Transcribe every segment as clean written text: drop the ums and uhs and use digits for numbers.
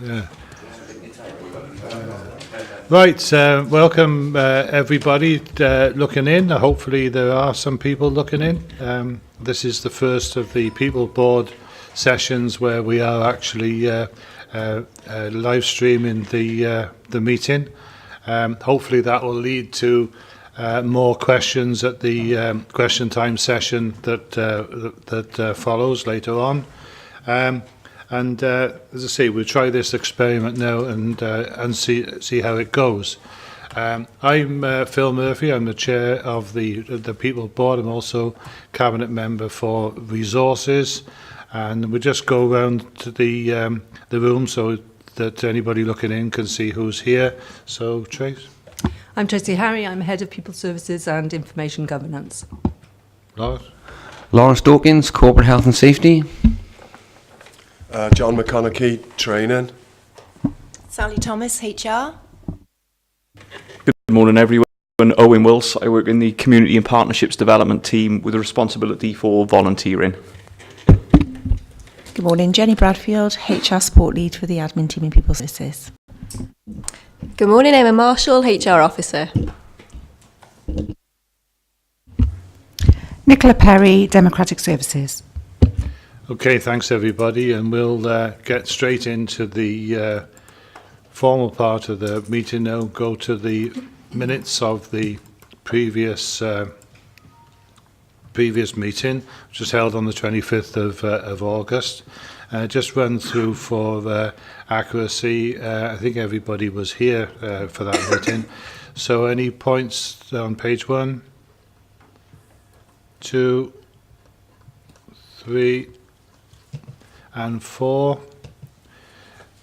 Yeah. Right, welcome everybody looking in. Hopefully there are some people looking in. This is the first of the People Board sessions where we are actually live streaming the meeting. Hopefully that will lead to more questions at the question time session that follows later on. And as I say, we'll try this experiment now and see how it goes. I'm Phil Murphy. I'm the chair of the People Board. I'm also cabinet member for resources, and we'll just go around to the room so that anybody looking in can see who's here. So, Trace. I'm Tracy Harry. I'm head of People Services and Information Governance. Lawrence Dawkins, Corporate Health and Safety. John McConaughey, Training. Sally Thomas, HR. Good morning, everyone. Owen Wills. I work in the Community and Partnerships Development team with a responsibility for volunteering. Good morning, Jenny Bradfield, HR Support Lead for the Admin team in People Services. Good morning, Emma Marshall, HR Officer. Nicola Perry, Democratic Services. Okay, thanks everybody, and we'll get straight into the formal part of the meeting now. Go to the minutes of the previous meeting, which was held on the 25th of August. Just run through for accuracy. I think everybody was here for that meeting. So any points on page 1, 2, 3, and 4.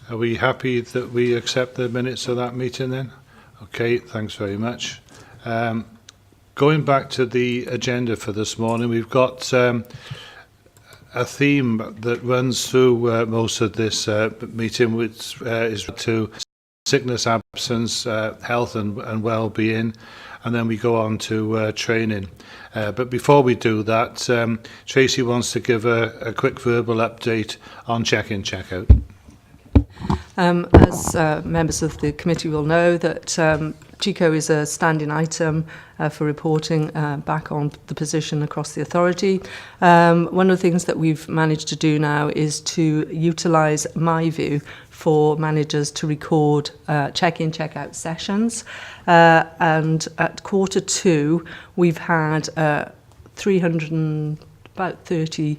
Are we happy that we accept the minutes of that meeting then? Okay, thanks very much. Going back to the agenda for this morning, we've got a theme that runs through most of this meeting, which is to sickness, absence, health and well-being, and then we go on to training. But before we do that, Tracy wants to give a quick verbal update on check-in, check-out. As members of the committee will know, that CHICO is a standing item for reporting back on the position across the authority. One of the things that we've managed to do now is to utilise MyView for managers to record check-in, check-out sessions. And at Q2, we've had 330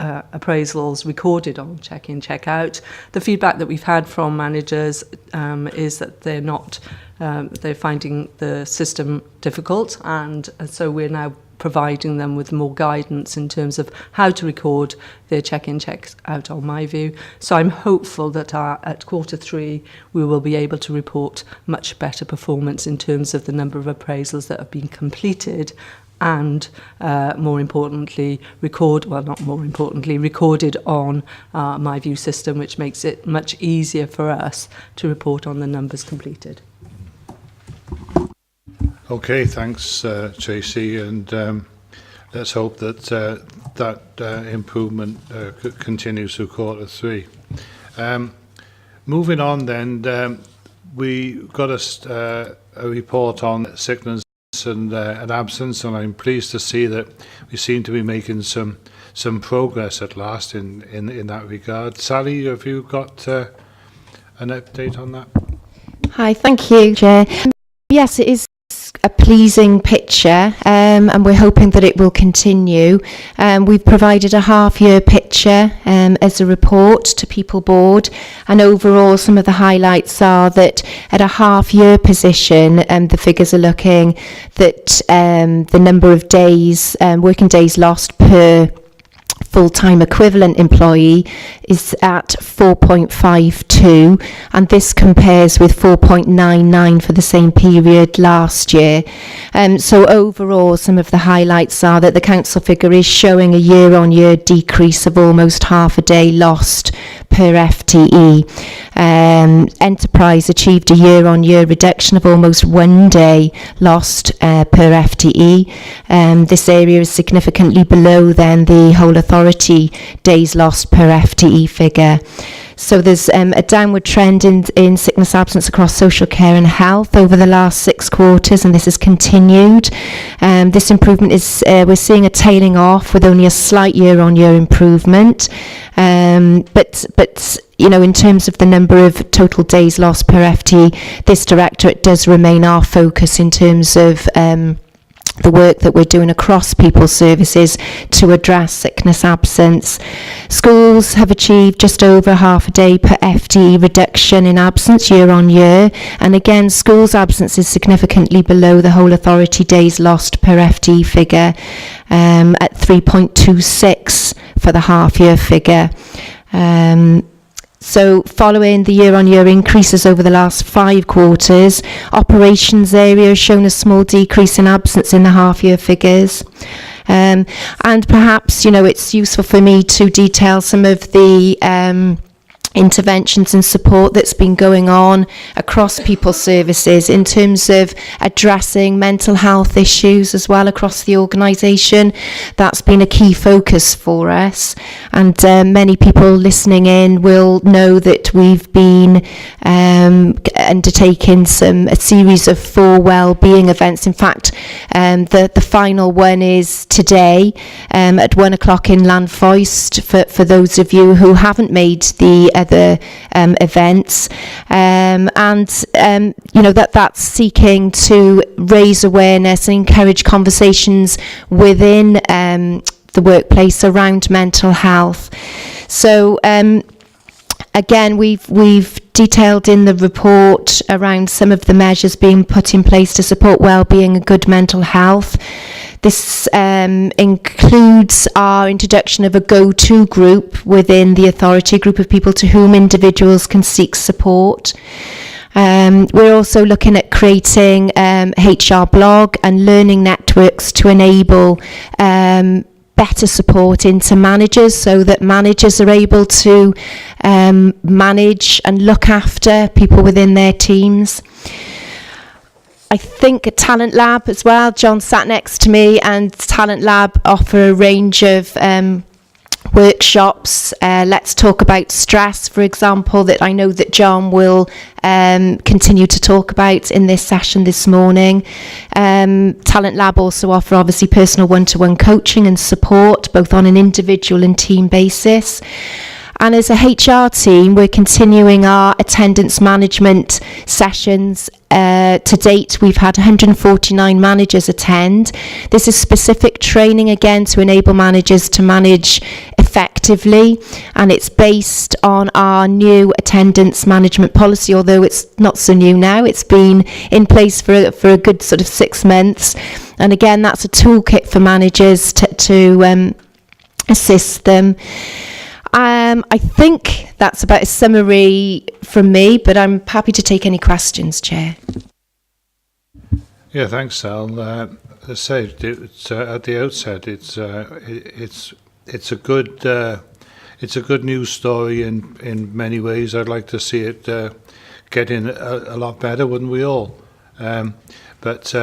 appraisals recorded on check-in, check-out. The feedback that we've had from managers is that they're finding the system difficult, and so we're now providing them with more guidance in terms of how to record their check-in, check-out on MyView. So I'm hopeful that at Q3 we will be able to report much better performance in terms of the number of appraisals that have been completed and more importantly recorded on our MyView system, which makes it much easier for us to report on the numbers completed. Okay, thanks Tracy, and let's hope that that improvement continues through Q3. Moving on then, we got a report on sickness and absence, and I'm pleased to see that we seem to be making some progress at last in that regard. Sally, have you got an update on that? Hi, thank you, Chair. Yes, it is a pleasing picture, and we're hoping that it will continue. We've provided a half-year picture as a report to People Board, and overall some of the highlights are that at a half-year position, the figures are looking that the number of days, working days lost per full-time equivalent employee is at 4.52, and this compares with 4.99 for the same period last year. So overall, some of the highlights are that the council figure is showing a year-on-year decrease of almost half a day lost per FTE. Enterprise achieved a year-on-year reduction of almost 1 day lost per FTE. This area is significantly below then the whole authority days lost per FTE figure. So there's a downward trend in sickness absence across social care and health over the last 6 quarters, and this has continued. This improvement is, we're seeing a tailing off with only a slight year-on-year improvement. But you know, in terms of the number of total days lost per FTE, this directorate does remain our focus in terms of the work that we're doing across people services to address sickness absence. Schools have achieved just over half a day per FTE reduction in absence year on year, and again schools absence is significantly below the whole authority days lost per FTE figure at 3.26 for the half year figure. So following the year-on-year increases over the last 5 quarters, operations area has shown a small decrease in absence in the half-year figures. And perhaps, you know, it's useful for me to detail some of the interventions and support that's been going on across people services in terms of addressing mental health issues as well across the organisation. That's been a key focus for us, and many people listening in will know that we've been undertaking a series of 4 wellbeing events. In fact, the final one is today at 1:00 in Llanfoist for those of you who haven't made the events, you know, that's seeking to raise awareness and encourage conversations within the workplace around mental health. So again, we've detailed in the report around some of the measures being put in place to support well-being and good mental health. This includes our introduction of a go-to group within the authority, a group of people to whom individuals can seek support. We're also looking at creating HR blog and learning networks to enable better support into managers, so that managers are able to manage and look after people within their teams. I think a Talent Lab as well. John sat next to me, and Talent Lab offer a range of workshops. Let's talk about stress, for example, that I know that John will continue to talk about in this session this morning. Talent Lab also offer obviously personal one-to-one coaching and support, both on an individual and team basis. And as a HR team, we're continuing our attendance management sessions. To date, we've had 149 managers attend. This is specific training, again, to enable managers to manage effectively, and it's based on our new attendance management policy, although it's not so new now. It's been in place for a good sort of 6 months. And again, that's a toolkit for managers to assist them. I think that's about a summary from me, but I'm happy to take any questions, Chair. Yeah, thanks, Sal. As I said, at the outset, it's a good news story in many ways. I'd like to see it getting a lot better, wouldn't we all? But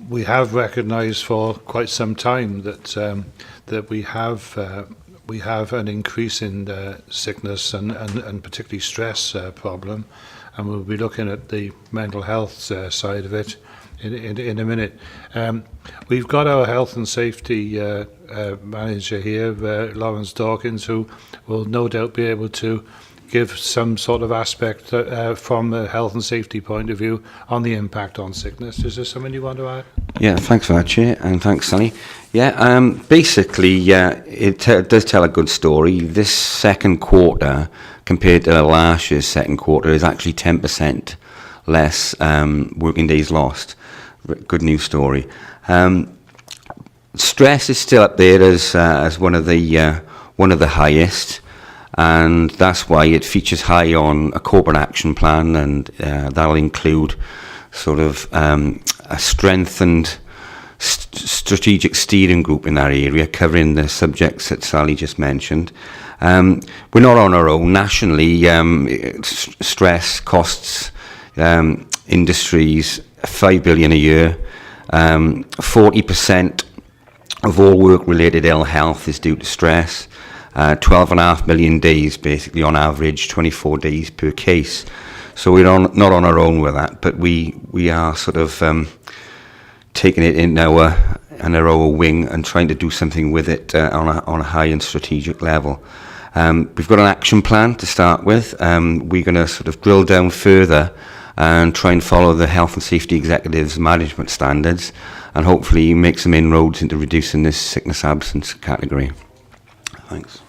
we have recognised for quite some time that we have an increase in sickness and particularly stress problem, and we'll be looking at the mental health side of it in a minute. We've got our health and safety manager here, Lawrence Dawkins, who will no doubt be able to give some sort of aspect from a health and safety point of view on the impact on sickness. Is there something you want to add? Yeah, thanks for that, Chair, and thanks, Sally. Yeah, basically, it does tell a good story. This second quarter, compared to last year's second quarter, is actually 10% less working days lost. Good news story. Stress is still up there as one of the highest, and that's why it features high on a corporate action plan, and that'll include sort of a strengthened strategic steering group in that area, covering the subjects that Sally just mentioned. We're not on our own. Nationally, stress costs industries 5 billion a year. 40% of all work-related ill health is due to stress. 12.5 million days, basically, on average, 24 days per case. So we're not on our own with that, but we are sort of taking it in our wing and trying to do something with it on a high and strategic level. We've got an action plan to start with. We're going to sort of drill down further and try and follow the health and safety executives' management standards, and hopefully make some inroads into reducing this sickness absence category. Thanks.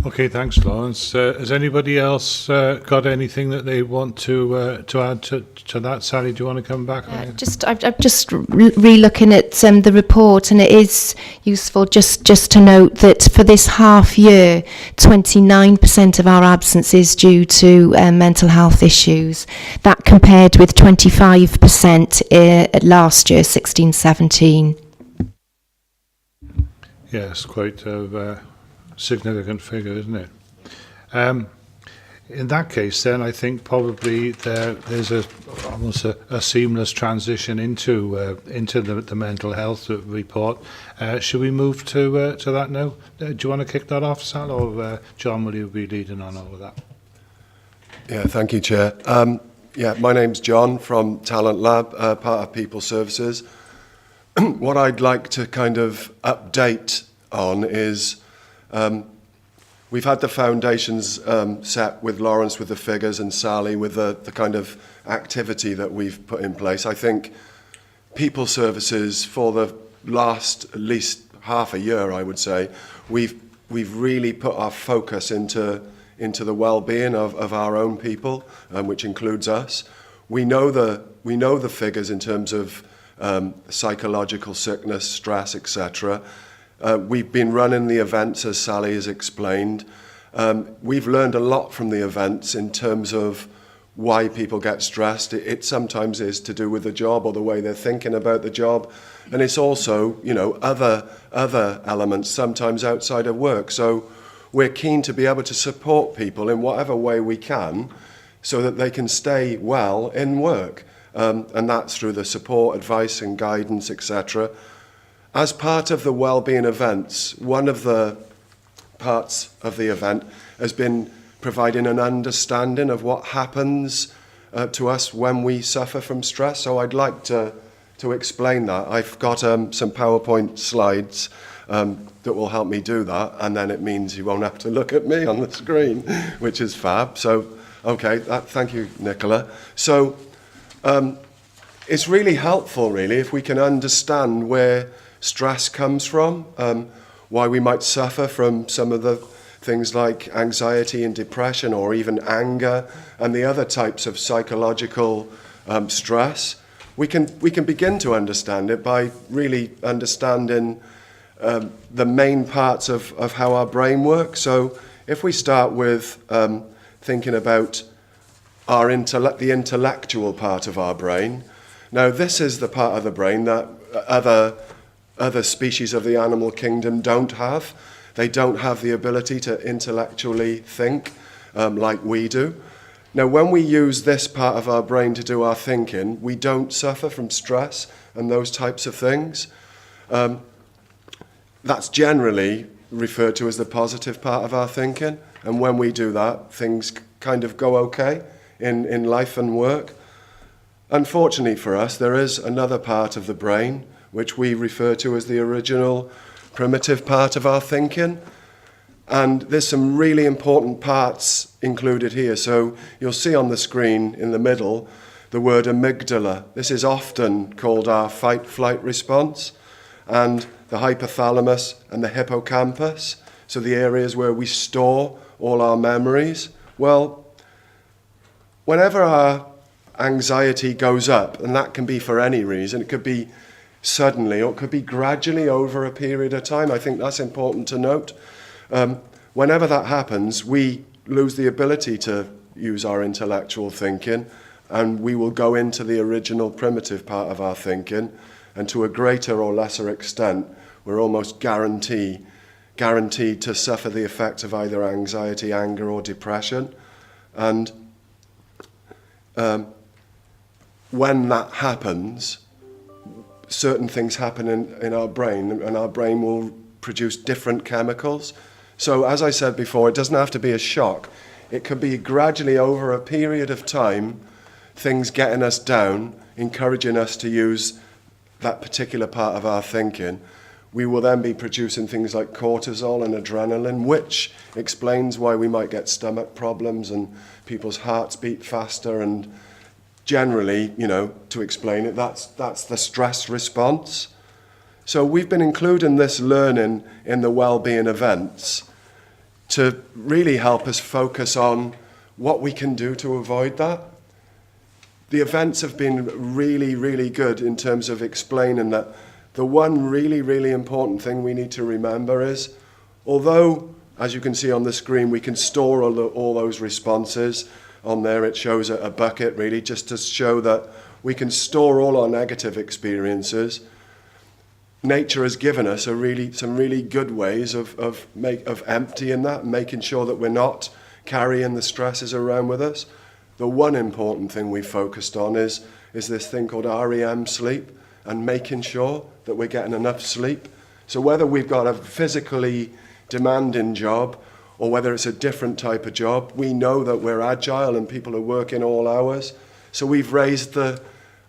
Okay, thanks, Lawrence. Has anybody else got anything that they want to add to that? Sally, do you want to come back on it? I'm just re-looking at the report, and it is useful just to note that for this half year, 29% of our absence is due to mental health issues. That compared with 25% last year, 16-17. Yes, quite a significant figure, isn't it? In that case, then, I think probably there's almost a seamless transition into the mental health report. Should we move to that now? Do you want to kick that off, Sal, or John, will you be leading on over that? Yeah, thank you, Chair. My name's John from Talent Lab, part of People Services. What I'd like to kind of update on is we've had the foundations set with Lawrence with the figures and Sally with the kind of activity that we've put in place. I think People Services, for the last at least half a year, I would say, we've really put our focus into the well-being of our own people, which includes us. We know the figures in terms of psychological sickness, stress, etc. We've been running the events, as Sally has explained. We've learned a lot from the events in terms of why people get stressed. It sometimes is to do with the job or the way they're thinking about the job. And it's also, other elements, sometimes outside of work. So we're keen to be able to support people in whatever way we can so that they can stay well in work. And that's through the support, advice and guidance, etc. As part of the wellbeing events, one of the parts of the event has been providing an understanding of what happens to us when we suffer from stress. So I'd like to explain that. I've got some PowerPoint slides that will help me do that, and then it means you won't have to look at me on the screen, which is fab. So, okay, thank you, Nicola. So it's really helpful, really, if we can understand where stress comes from, why we might suffer from some of the things like anxiety and depression, or even anger and the other types of psychological stress. We can begin to understand it by really understanding the main parts of how our brain works. So if we start with thinking about the intellectual part of our brain. Now, this is the part of the brain that other species of the animal kingdom don't have. They don't have the ability to intellectually think like we do. Now, when we use this part of our brain to do our thinking, we don't suffer from stress and those types of things. That's generally referred to as the positive part of our thinking. And when we do that, things kind of go okay in life and work. Unfortunately for us, there is another part of the brain which we refer to as the original primitive part of our thinking. And there's some really important parts included here. So you'll see on the screen in the middle the word amygdala. This is often called our fight-flight response. And the hypothalamus and the hippocampus, so the areas where we store all our memories. Well, whenever our anxiety goes up, and that can be for any reason, it could be suddenly or it could be gradually over a period of time. I think that's important to note. Whenever that happens, we lose the ability to use our intellectual thinking, and we will go into the original primitive part of our thinking, and to a greater or lesser extent, we're almost guaranteed guaranteed to suffer the effects of either anxiety, anger, or depression. And when that happens, certain things happen in our brain, and our brain will produce different chemicals. So as I said before, it doesn't have to be a shock. It could be gradually over a period of time, things getting us down, encouraging us to use that particular part of our thinking. We will then be producing things like cortisol and adrenaline, which explains why we might get stomach problems and people's hearts beat faster. And generally, to explain it, that's the stress response. So we've been including this learning in the wellbeing events to really help us focus on what we can do to avoid that. The events have been really, really good in terms of explaining that the one really, really important thing we need to remember is, although, as you can see on the screen, we can store all those responses on there, it shows a bucket really, just to show that we can store all our negative experiences. Nature has given us some really good ways of emptying that, making sure that we're not carrying the stresses around with us. The one important thing we focused on is this thing called REM sleep, and making sure that we're getting enough sleep. So whether we've got a physically demanding job or whether it's a different type of job, we know that we're agile and people are working all hours. So we've raised the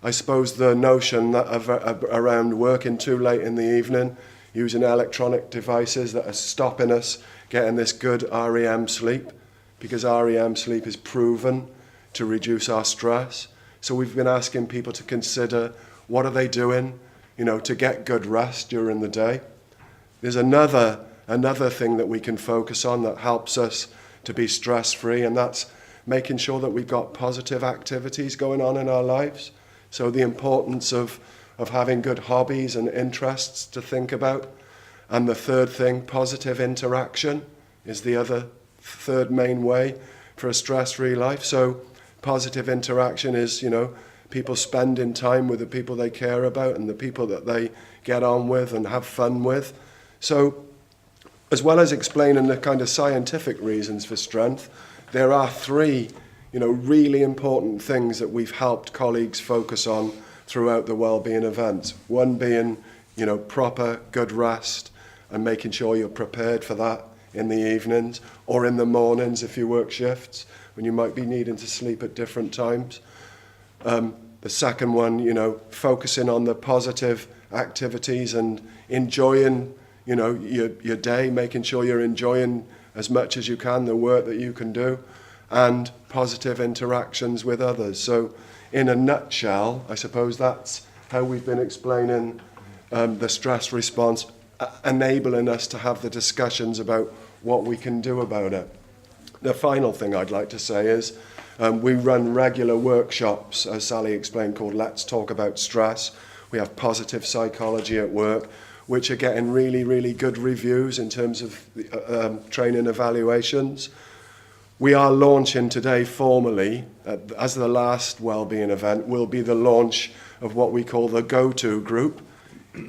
notion that around working too late in the evening, using electronic devices that are stopping us getting this good REM sleep, because REM sleep is proven to reduce our stress. So we've been asking people to consider, what are they doing, to get good rest during the day? There's another thing that we can focus on that helps us to be stress-free, and that's making sure that we've got positive activities going on in our lives. So the importance of having good hobbies and interests to think about. And the third thing, positive interaction, is the third main way for a stress-free life. So positive interaction is, people spending time with the people they care about and the people that they get on with and have fun with. So as well as explaining the kind of scientific reasons for strength, there are three really important things that we've helped colleagues focus on throughout the wellbeing events. One being, proper good rest and making sure you're prepared for that in the evenings or in the mornings if you work shifts when you might be needing to sleep at different times. The second one, focusing on the positive activities and enjoying, your day, making sure you're enjoying as much as you can the work that you can do, and positive interactions with others. So in a nutshell, I suppose that's how we've been explaining the stress response, enabling us to have the discussions about what we can do about it. The final thing I'd like to say is we run regular workshops, as Sally explained, called Let's Talk About Stress. We have positive psychology at work, which are getting really, really good reviews in terms of training evaluations. We are launching today formally, as the last wellbeing event, will be the launch of what we call the Go-To group.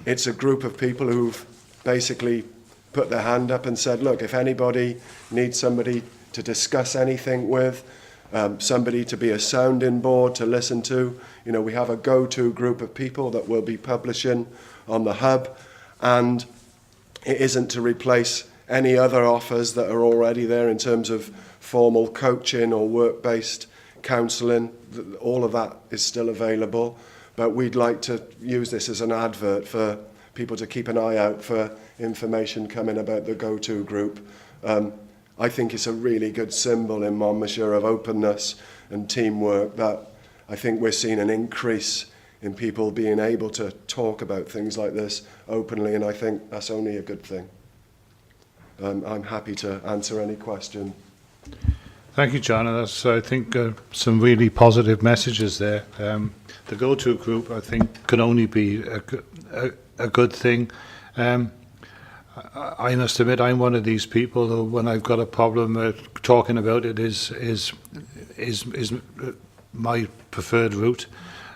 It's a group of people who've basically put their hand up and said, look, if anybody needs somebody to discuss anything with, somebody to be a sounding board to listen to, we have a Go-To group of people that we'll be publishing on the hub, and it isn't to replace any other offers that are already there in terms of formal coaching or work-based counselling. All of that is still available, but we'd like to use this as an advert for people to keep an eye out for information coming about the Go-To group. I think it's a really good symbol in Monmouthshire of openness and teamwork, that I think we're seeing an increase in people being able to talk about things like this openly, and I think that's only a good thing. I'm happy to answer any question. Thank you, John. And that's, I think, some really positive messages there. The Go-To group, I think, can only be a good thing. I must admit, I'm one of these people who, when I've got a problem, talking about it is my preferred route.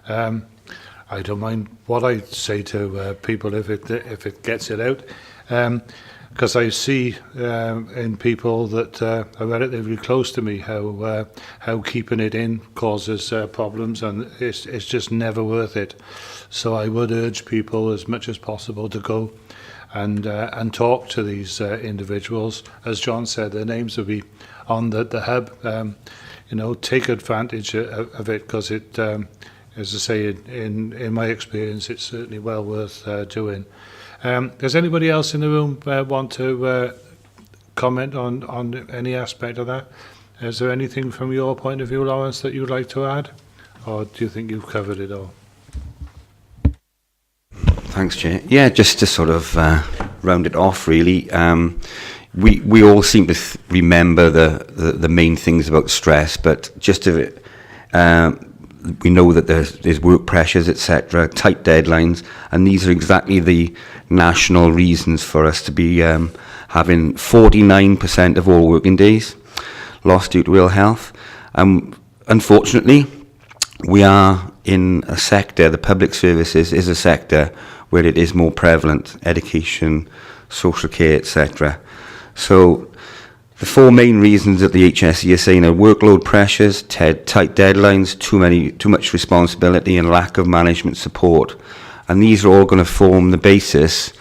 I don't mind what I say to people if it gets it out. because I see in people that are relatively close to me how keeping it in causes problems, and it's just never worth it. So I would urge people as much as possible to go and talk to these individuals. As John said, their names will be on the hub. Take advantage of it, because it, as I say, in my experience, it's certainly well worth doing. Does anybody else in the room want to comment on any aspect of that? Is there anything from your point of view, Lawrence, that you'd like to add? Or do you think you've covered it all? Thanks, Chair. Yeah, just to sort of round it off, really. We all seem to remember the main things about stress, but just to we know that there's work pressures, etc., tight deadlines, and these are exactly the national reasons for us to be having 49% of all working days lost due to ill health. Unfortunately, we are in a sector, the public services is a sector where it is more prevalent, education, social care, etc. So the four main reasons that the HSE are saying are workload pressures, tight deadlines, too much responsibility, and lack of management support. And these are all going to form the basis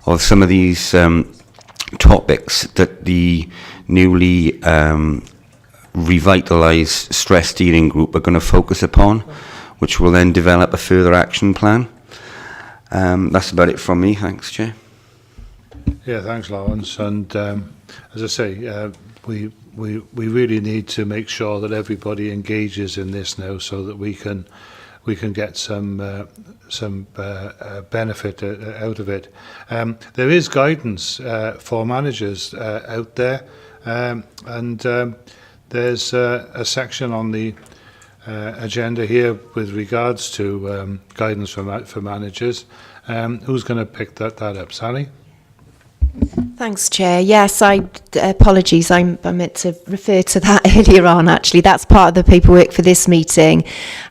of some of these topics that the newly revitalised stress steering group are going to focus upon, which will then develop a further action plan. That's about it from me. Thanks, Chair. Yeah, thanks, Lawrence. And as I say, we really need to make sure that everybody engages in this now, so that we can get some benefit out of it. There is guidance for managers out there, and there's a section on the agenda here with regards to guidance for managers. Who's going to pick that up? Sally? Thanks, Chair. Yes, apologies, I meant to refer to that earlier on, actually. That's part of the paperwork for this meeting.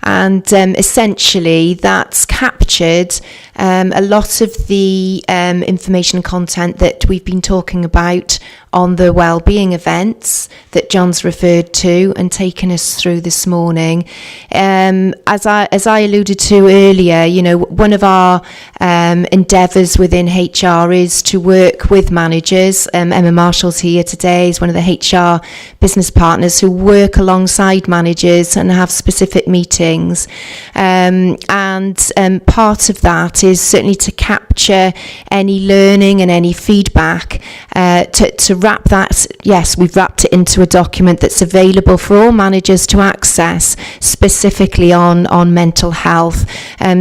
And essentially, that's captured a lot of the information and content that we've been talking about on the wellbeing events that John's referred to and taken us through this morning. As I alluded to earlier, one of our endeavours within HR is to work with managers. Emma Marshall's here today, is one of the HR business partners who work alongside managers and have specific meetings. And part of that is certainly to capture any learning and any feedback, to wrap that. Yes, we've wrapped it into a document that's available for all managers to access, specifically on mental health.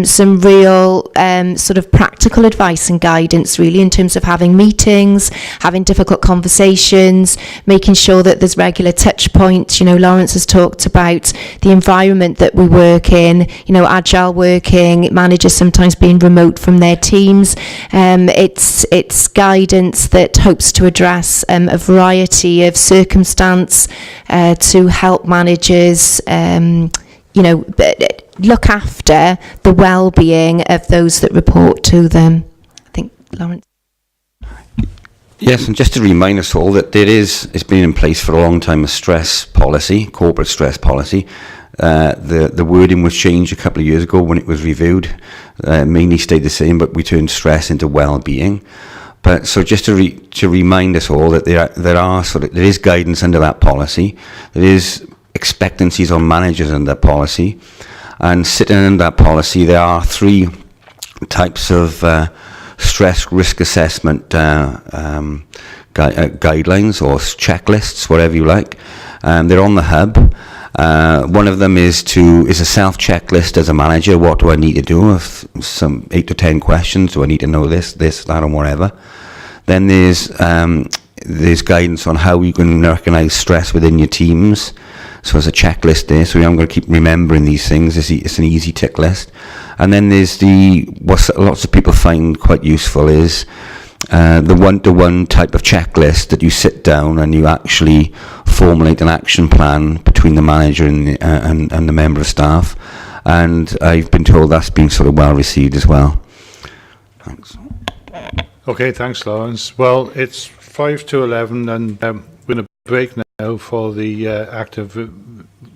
Some real sort of practical advice and guidance, really, in terms of having meetings, having difficult conversations, making sure that there's regular touch points. Lawrence has talked about the environment that we work in, agile working, managers sometimes being remote from their teams. It's guidance that hopes to address a variety of circumstance to help managers look after the well-being of those that report to them. I think, Lawrence. Yes, and just to remind us all that it's been in place for a long time, a stress policy, corporate stress policy. The wording was changed a couple of years ago when it was reviewed. Mainly stayed the same, but we turned stress into well-being. But so just to remind us all that there is guidance under that policy. There is expectancies on managers under that policy, and sitting under that policy, there are three types of stress risk assessment guidelines or checklists, whatever you like. They're on the hub. One of them is a self-checklist as a manager. What do I need to do? Some 8 to 10 questions. Do I need to know this, that, and whatever? Then there's guidance on how you can recognise stress within your teams. So there's a checklist there. So I'm going to keep remembering these things. It's an easy tick list. And then there's what lots of people find quite useful is the one-to-one type of checklist that you sit down and you actually formulate an action plan between the manager and the member of staff. And I've been told that's been sort of well received as well. Thanks. Okay, thanks, Lawrence. Well, it's 5 to 11, and we're going to break now for the act of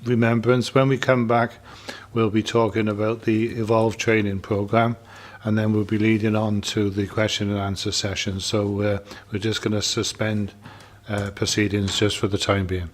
remembrance. When we come back, we'll be talking about the Evolve training program, and then we'll be leading on to the question and answer session. So we're just going to suspend proceedings just for the time being.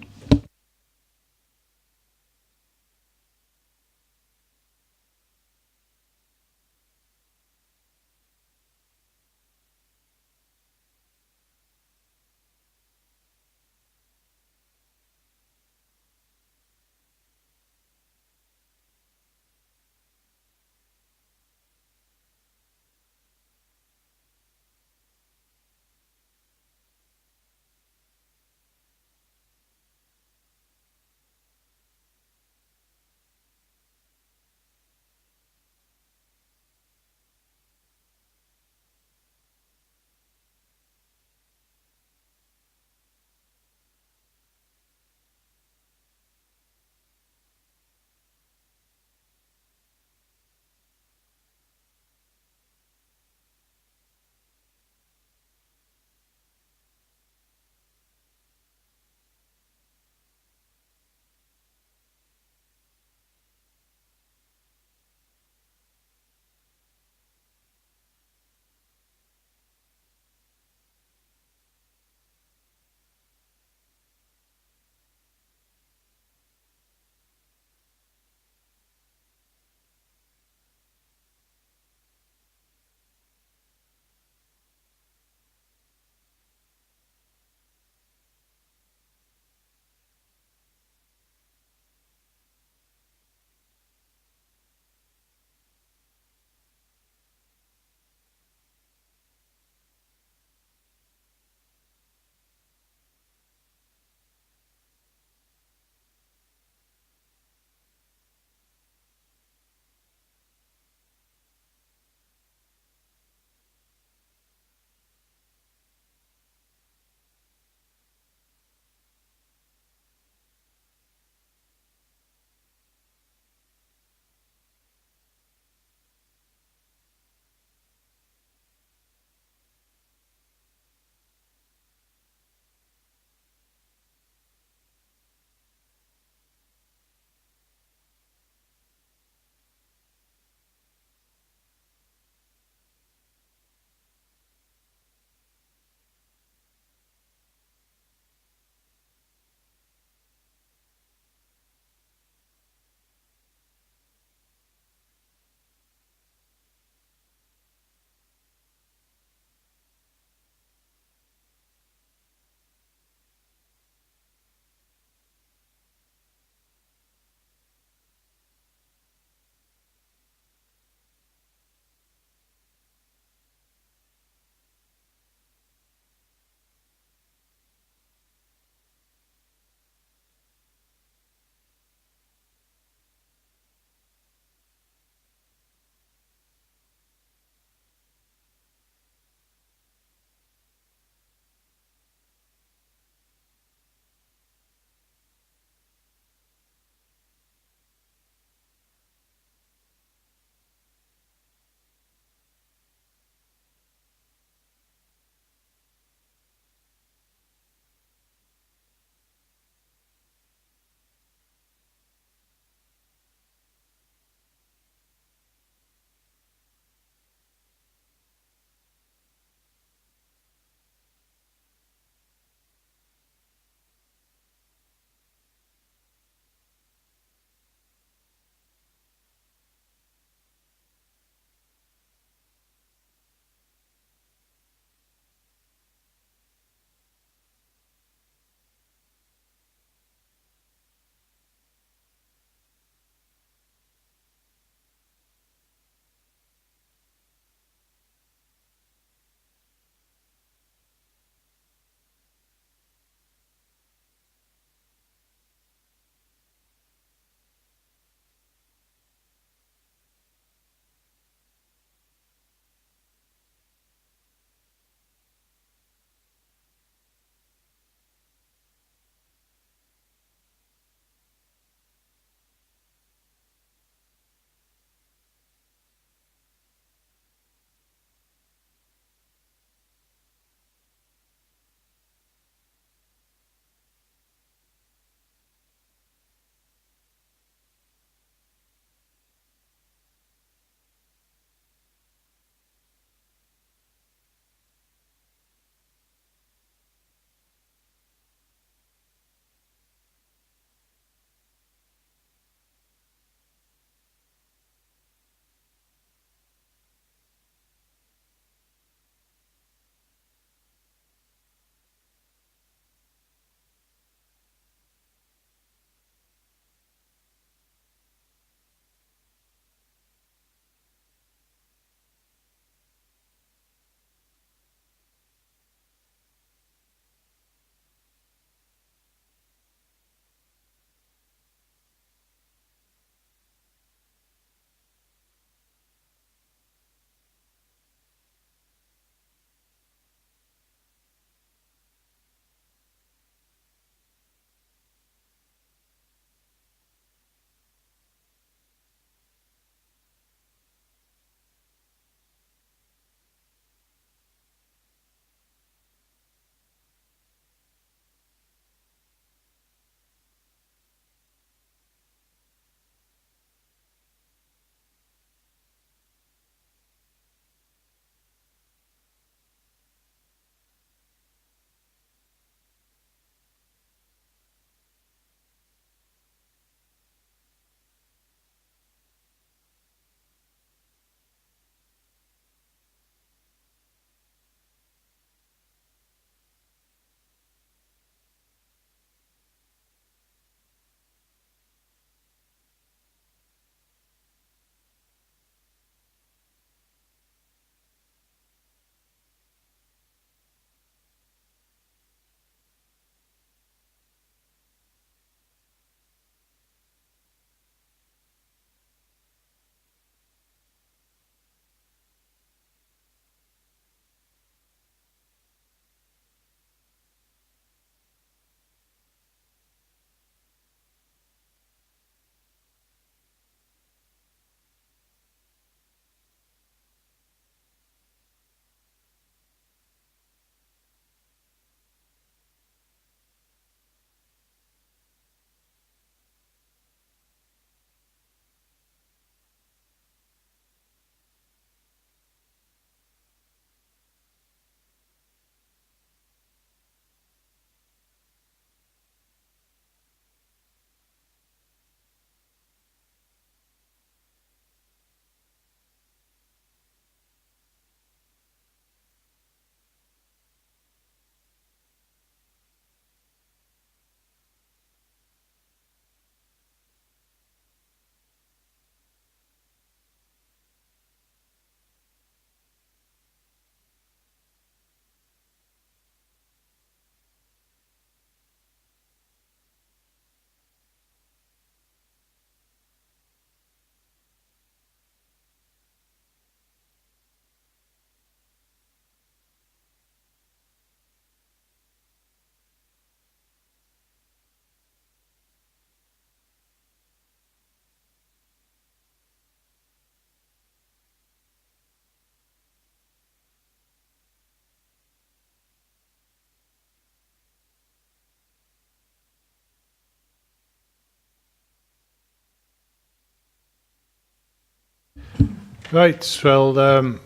Right, well,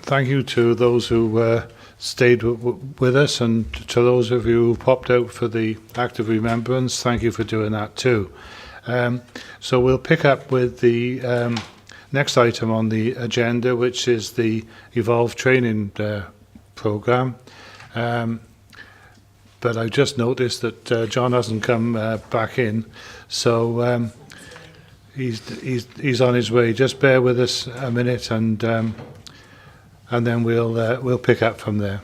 thank you to those who stayed with us, and to those of you who popped out for the Act of Remembrance, thank you for doing that too. So we'll pick up with the next item on the agenda, which is the Evolve training programme. But I just noticed that John hasn't come back in, so he's on his way. Just bear with us a minute, and then we'll pick up from there.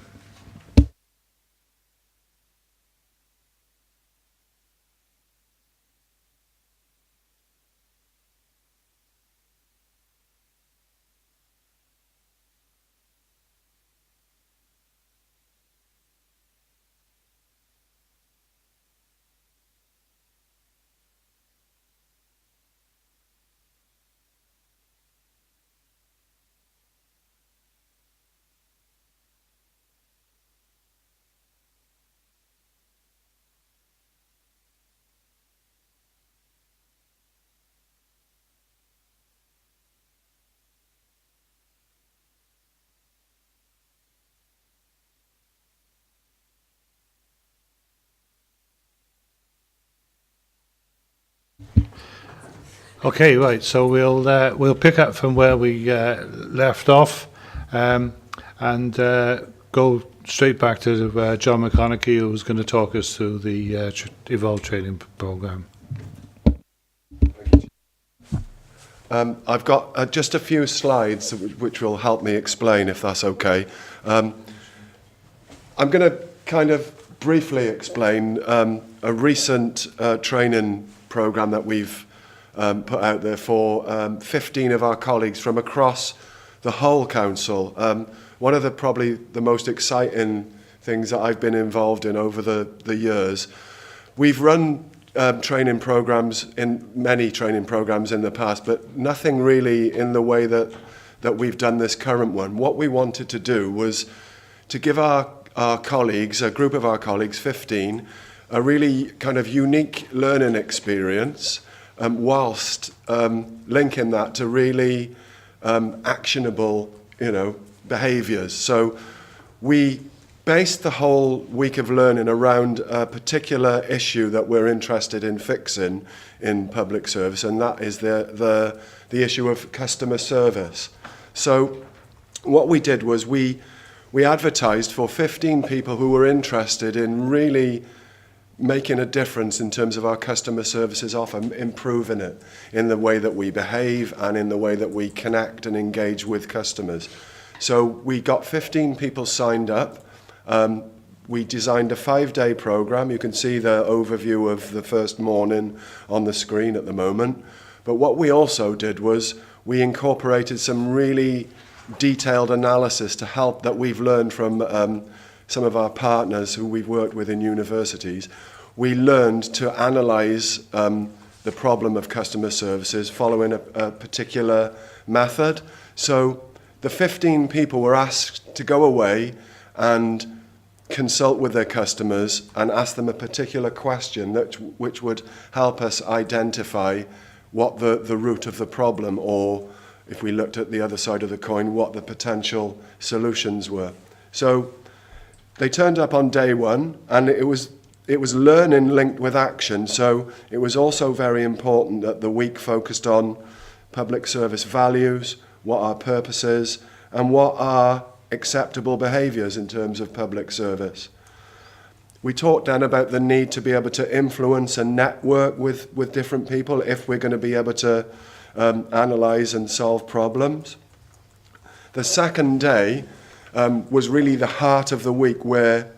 Okay, right. So we'll pick up from where we left off, and go straight back to John McConaughey, who's going to talk us through the Evolve training programme. I've got just a few slides which will help me explain, if that's okay. I'm going to kind of briefly explain a recent training programme that we've put out there for 15 of our colleagues from across the whole council. One of the probably the most exciting things that I've been involved in over the years. We've run training programs, in many training programs in the past, but nothing really in the way that we've done this current one. What we wanted to do was to give our colleagues, a group of our colleagues, 15, a really kind of unique learning experience, whilst linking that to really actionable, behaviours. So we based the whole week of learning around a particular issue that we're interested in fixing in public service, and that is the issue of customer service. So what we did was we advertised for 15 people who were interested in really making a difference in terms of our customer services offer, improving it in the way that we behave and in the way that we connect and engage with customers. So we got 15 people signed up. We designed a 5-day program. You can see the overview of the first morning on the screen at the moment. But what we also did was we incorporated some really detailed analysis to help that we've learned from some of our partners who we've worked with in universities. We learned to analyse the problem of customer services following a particular method. So the 15 people were asked to go away and consult with their customers and ask them a particular question which would help us identify what the root of the problem, or if we looked at the other side of the coin, what the potential solutions were. So they turned up on day one, and it was learning linked with action. So it was also very important that the week focused on public service values, what our purpose is, and what are acceptable behaviours in terms of public service. We talked then about the need to be able to influence and network with different people if we're going to be able to analyse and solve problems. The second day was really the heart of the week, where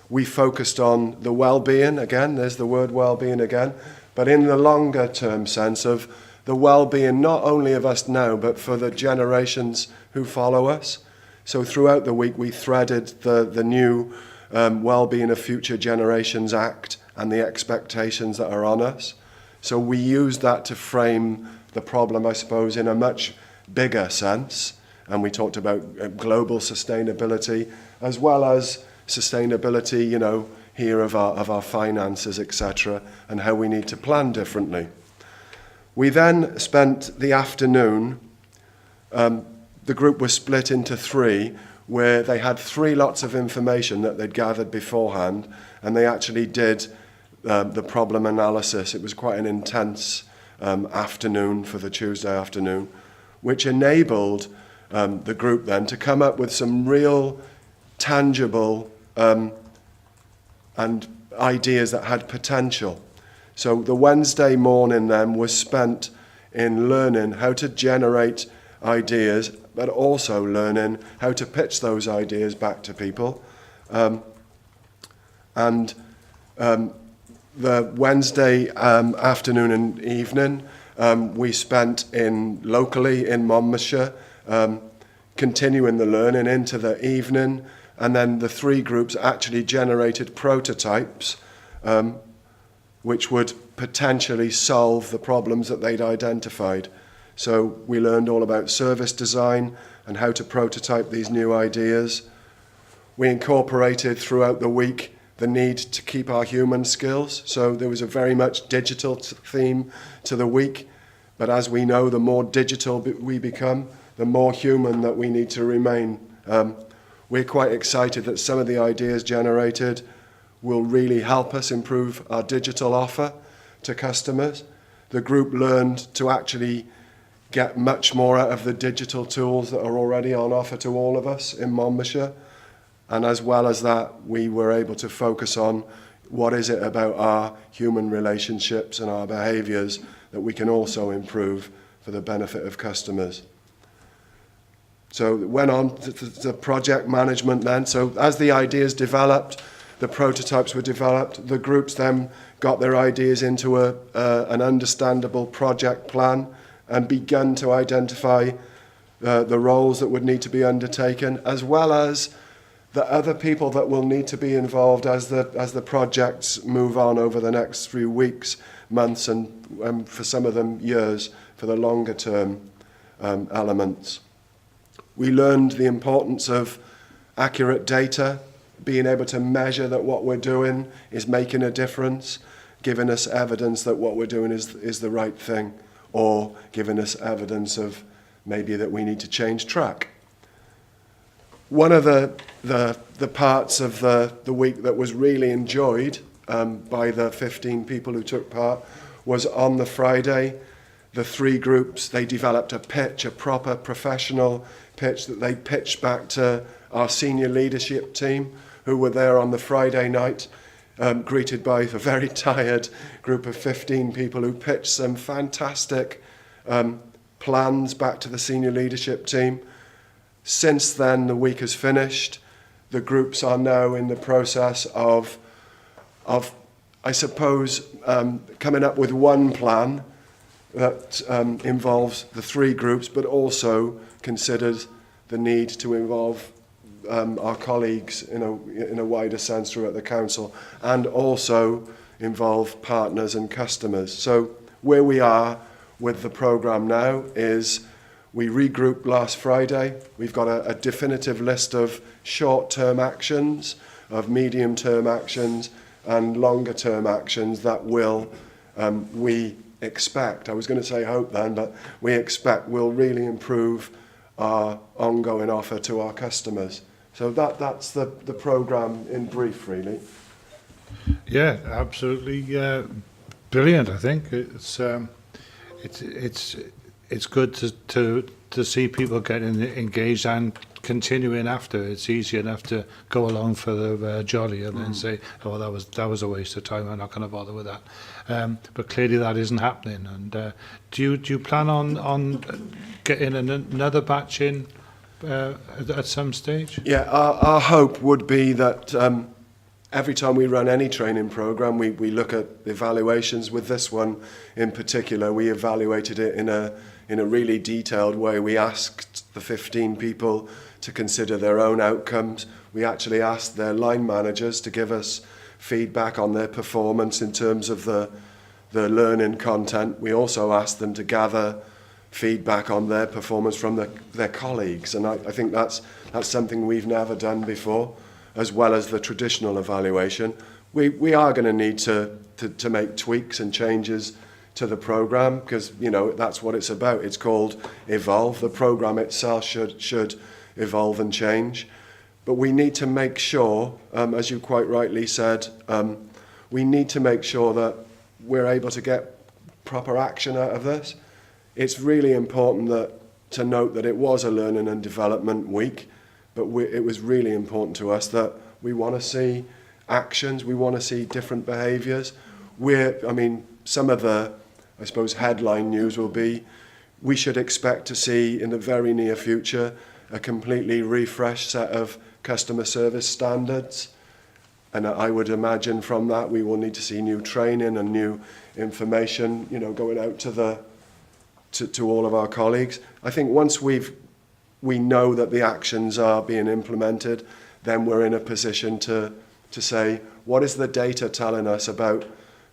we focused on the well-being. Again, there's the word well-being again, but in the longer term sense of the well-being not only of us now, but for the generations who follow us. So throughout the week, we threaded the new Well-Being of Future Generations Act and the expectations that are on us. So we used that to frame the problem, I suppose, in a much bigger sense. And we talked about global sustainability, as well as sustainability, here of our finances, etc., and how we need to plan differently. We then spent the afternoon the group was split into three, where they had three lots of information that they'd gathered beforehand, and they actually did the problem analysis. It was quite an intense afternoon for the Tuesday afternoon, which enabled the group then to come up with some real tangible and ideas that had potential. So the Wednesday morning then was spent in learning how to generate ideas, but also learning how to pitch those ideas back to people. The Wednesday afternoon and evening we spent locally in Monmouthshire, continuing the learning into the evening, and then the three groups actually generated prototypes which would potentially solve the problems that they'd identified. So we learned all about service design and how to prototype these new ideas. We incorporated throughout the week the need to keep our human skills. So there was a very much digital theme to the week. But as we know, the more digital we become, the more human that we need to remain. We're quite excited that some of the ideas generated will really help us improve our digital offer to customers. The group learned to actually get much more out of the digital tools that are already on offer to all of us in Monmouthshire. And as well as that, we were able to focus on what is it about our human relationships and our behaviours that we can also improve for the benefit of customers. So it went on to the project management then. So as the ideas developed, the prototypes were developed, the groups then got their ideas into an understandable project plan and begun to identify the roles that would need to be undertaken, as well as the other people that will need to be involved as the projects move on over the next few weeks, months, and for some of them years, for the longer term elements. We learned the importance of accurate data, being able to measure that what we're doing is making a difference, giving us evidence that what we're doing is the right thing, or giving us evidence of maybe that we need to change track. One of the parts of the week that was really enjoyed by the 15 people who took part was on the Friday. The three groups, they developed a pitch, a proper professional pitch that they pitched back to our senior leadership team who were there on the Friday night, greeted by a very tired group of 15 people who pitched some fantastic plans back to the senior leadership team. Since then, the week has finished. The groups are now in the process of I suppose, coming up with one plan that involves the three groups, but also considers the need to involve our colleagues in a wider sense throughout the council, and also involve partners and customers. So where we are with the programme now is we regrouped last Friday. We've got a definitive list of short-term actions, of medium-term actions, and longer-term actions that will, we expect, I was going to say hope then, but we expect will really improve our ongoing offer to our customers. So that's the programme in brief, really. Yeah, absolutely brilliant. I think it's good to see people getting engaged and continuing after. It's easy enough to go along for the jolly and then say, oh, that was a waste of time, I'm not going to bother with that. But clearly that isn't happening. And do you plan on getting another batch in at some stage? Yeah, our hope would be that every time we run any training programme, we look at evaluations. With this one in particular, we evaluated it in a really detailed way. We asked the 15 people to consider their own outcomes. We actually asked their line managers to give us feedback on their performance in terms of the learning content. We also asked them to gather feedback on their performance from their colleagues, and I think that's something we've never done before, as well as the traditional evaluation. We are going to need to make tweaks and changes to the program, because that's what it's about. It's called Evolve. The program itself should evolve and change, but we need to make sure, as you quite rightly said, we need to make sure that we're able to get proper action out of this. It's really important to note that it was a learning and development week, but it was really important to us that we want to see actions, we want to see different behaviours. Some of the, I suppose, headline news will be, we should expect to see in the very near future a completely refreshed set of customer service standards. And I would imagine from that we will need to see new training and new information, going out to all of our colleagues. I think once we know that the actions are being implemented, then we're in a position to say, what is the data telling us about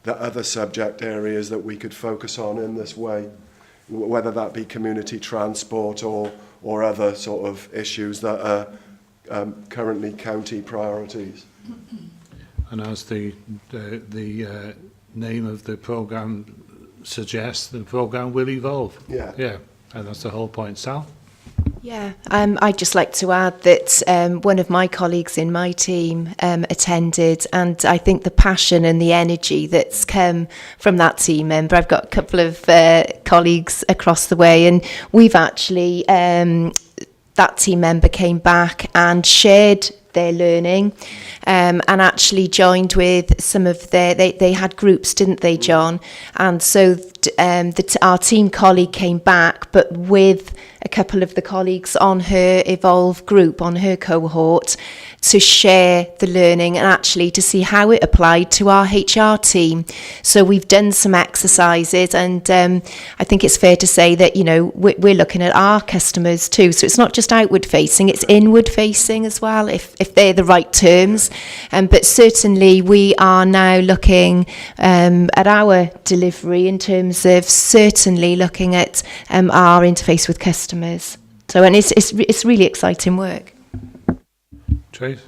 the other subject areas that we could focus on in this way, whether that be community transport or other sort of issues that are currently county priorities. And as the name of the programme suggests, the programme will evolve. Yeah, and that's the whole point. Sal? Yeah, I'd just like to add that one of my colleagues in my team attended, and I think the passion and the energy that's come from that team member, I've got a couple of colleagues across the way, and we've actually, that team member came back and shared their learning and actually joined with some of they had groups, didn't they, John? And so our team colleague came back, but with a couple of the colleagues on her Evolve group, on her cohort, to share the learning and actually to see how it applied to our HR team. So we've done some exercises, and I think it's fair to say that, we're looking at our customers too. So it's not just outward facing, it's inward facing as well, if they're the right terms. But certainly we are now looking at our delivery in terms of certainly looking at our interface with customers. So, and it's really exciting work. Trace?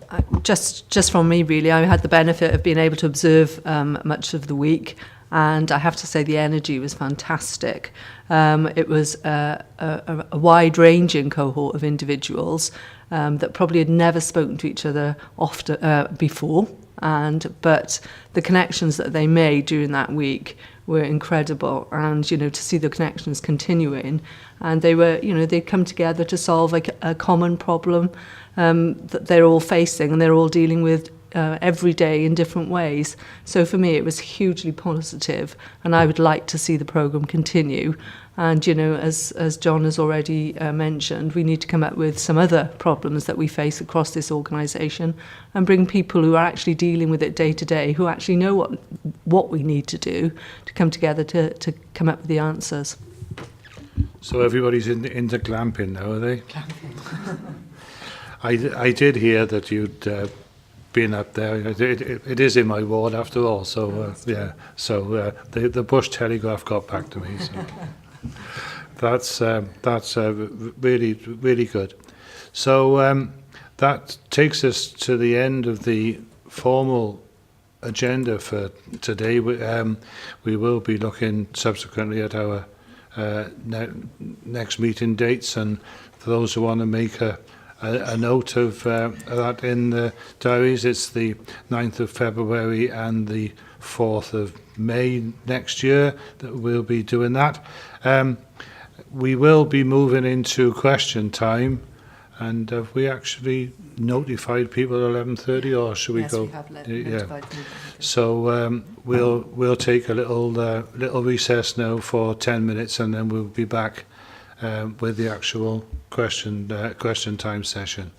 Just from me, really, I had the benefit of being able to observe much of the week, and I have to say the energy was fantastic. It was a wide-ranging cohort of individuals that probably had never spoken to each other often before, but the connections that they made during that week were incredible, and to see the connections continuing, and they'd come together to solve a common problem that they're all facing and they're all dealing with every day in different ways. So for me, it was hugely positive, and I would like to see the programme continue. And, as John has already mentioned, we need to come up with some other problems that we face across this organisation and bring people who are actually dealing with it day to day, who actually know what we need to do, to come together to come up with the answers. So everybody's into glamping now, are they? Glamping. I did hear that you'd been up there. It is in my ward after all, so yeah. So the Bush Telegraph got back to me. So that's really, really good. So that takes us to the end of the formal agenda for today. We will be looking subsequently at our next meeting dates, and for those who want to make a note of that in the diaries, it's the 9th of February and the 4th of May next year that we'll be doing that. We will be moving into question time, and have we actually notified people at 11:30, or should we go? Yes, we have notified them. So we'll take a little recess now for 10 minutes, and then we'll be back with the actual question time session.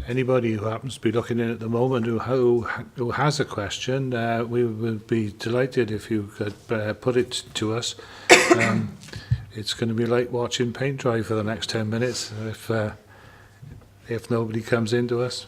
anybody who happens to be looking in at the moment who has a question, we would be delighted if you could put it to us. It's going to be like watching paint dry for the next 10 minutes if nobody comes into us.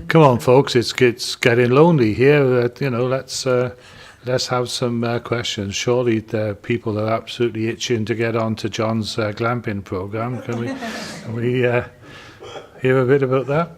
Come on, folks! It's getting lonely here. Let's have some questions. Surely the people are absolutely itching to get on to John's glamping program. Can we hear a bit about that?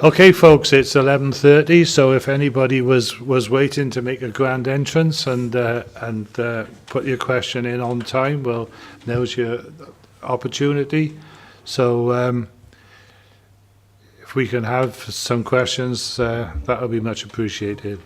Okay, folks, it's 11:30. So if anybody was waiting to make a grand entrance and put your question in on time, well, now's your opportunity. So if we can have some questions, that would be much appreciated.